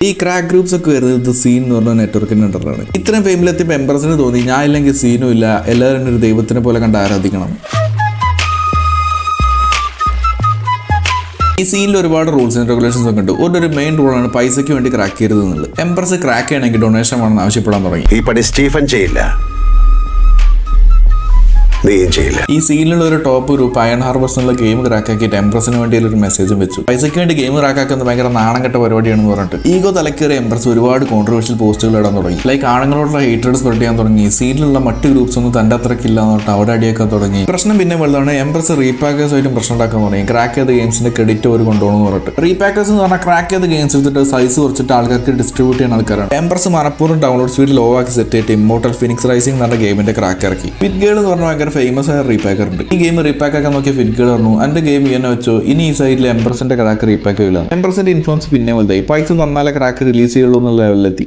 ഈ crack groups ഒക്കെ വരുന്നത് സീൻ എന്ന് പറഞ്ഞ നെറ്റ്വർക്കിന്റെ അണ്ടറാണ്. ഇത്രയും ഫെയിമിലെത്തിയപ്പോൾ എംബറസിന് തോന്നി ഞാൻ ഇല്ലെങ്കിൽ സീനും ഇല്ല, എല്ലാവരും ഒരു ദൈവത്തിനെ പോലെ കണ്ട് ആരാധിക്കണം. ഈ സീനിൽ ഒരുപാട് റൂൾസ് ആൻഡ് റെഗുലേഷൻസ് ഒക്കെ ഉണ്ട്. ഒരു മെയിൻ റൂളാണ് പൈസയ്ക്ക് വേണ്ടി ക്രാക്ക് ചെയ്യരുത് എന്നുള്ളത്. എംബറസ് ക്രാക്ക് ചെയ്യണമെങ്കിൽ ഡൊണേഷൻ വേണമെന്ന് ആവശ്യപ്പെടാൻ തുടങ്ങി. ഈ പണി സ്റ്റീഫൻ ചെയ്യില്ല, ഈ സീനിലുള്ള ഒരു ടോപ്പ് ഗ്രൂപ്പ് അയൺ ഹാർബേഴ്സ് എന്നുള്ള ഗെയിം ക്രാക്ക് ആക്കിയിട്ട് എംബ്രസിന് വേണ്ടി ഒരു മെസ്സേജും വെച്ചു. പൈസയ്ക്ക് വേണ്ടി ഗെയിം ക്രാക്ക് ആക്കുന്നത് ഭയങ്കര നാണം കെട്ട പരിപാടിയാണെന്ന് പറഞ്ഞിട്ട് ഈഗോ തലക്കേറി എംബ്രസ് ഒരുപാട് കോൺട്രവേഴ്ഷ്യൽ പോസ്റ്റുകൾ ഇടാൻ തുടങ്ങി. ലൈക്ക് ആണുങ്ങളോടുള്ള ഹേറ്റഡ് സ്പ്രെഡ് ചെയ്യാൻ തുടങ്ങി. സീനിലുള്ള മറ്റ് ഗ്രൂപ്പ്സ് ഒന്നും തന്റെ അത്രക്കില്ല എന്ന് പറഞ്ഞിട്ട് അവിടെ അടിയാക്കാൻ തുടങ്ങി. പ്രശ്നം പിന്നെ വലുതാണ്. എംബ്രസ് റീപാക്കേഴ്സ് ആയിട്ടും പ്രശ്നം ഉണ്ടാക്കാൻ തുടങ്ങി. ക്രാക്ക് ചെയ്ത ഗെയിംസിന്റെ ക്രെഡിറ്റ് അവർ കൊണ്ടുപോകണമെന്ന് പറഞ്ഞിട്ട്. റീപാക്കേഴ്സ് എന്ന് പറഞ്ഞാൽ ക്രാക്ക് ചെയ്ത ഗെയിംസ് എടുത്തിട്ട് സൈസ് കുറച്ചിട്ട് ആൾക്കാർക്ക് ഡിസ്ട്രിബ്യൂട്ട് ചെയ്യുന്ന ആൾക്കാരാണ്. എംബ്രസ് മനഃപൂർവ്വം ഡൗൺലോഡ് സ്പീഡ് ലോ ആക്കി സെറ്റ് ചെയ്തിട്ട് ഇമ്മോർട്ടൽ ഫിനിക്സ് റൈസിംഗ് എന്ന് പറഞ്ഞ ഗെയിമിന്റെ ക്രാക്ക് ഇറക്കി. ഫിറ്റ് ഗേൾ എന്ന് പറഞ്ഞാൽ ഭയങ്കര ഫേമസ് ആയ റീപാക്ക് ഉണ്ട്. ഈ ഗെയിം റീപാക്ക് ആക്കാൻ നോക്കിയ ഫിറ്റ് പറഞ്ഞു എന്റെ ഗെയിം ഇങ്ങനെ വെച്ചോ, ഇനി ഈ സൈഡിൽ എംബ്രസിന്റെ ക്രാക്ക് റീപാക്ക് ചെയ്യില്ല. എംബ്രസിന്റെ ഇൻഫ്ലുവൻസ് പിന്നെ വലുതായി. പൈസ തന്നാലേ ക്രാക്ക് റിലീസ് ചെയ്യുള്ളൂ എന്നുള്ള ലെവലിലെത്തി.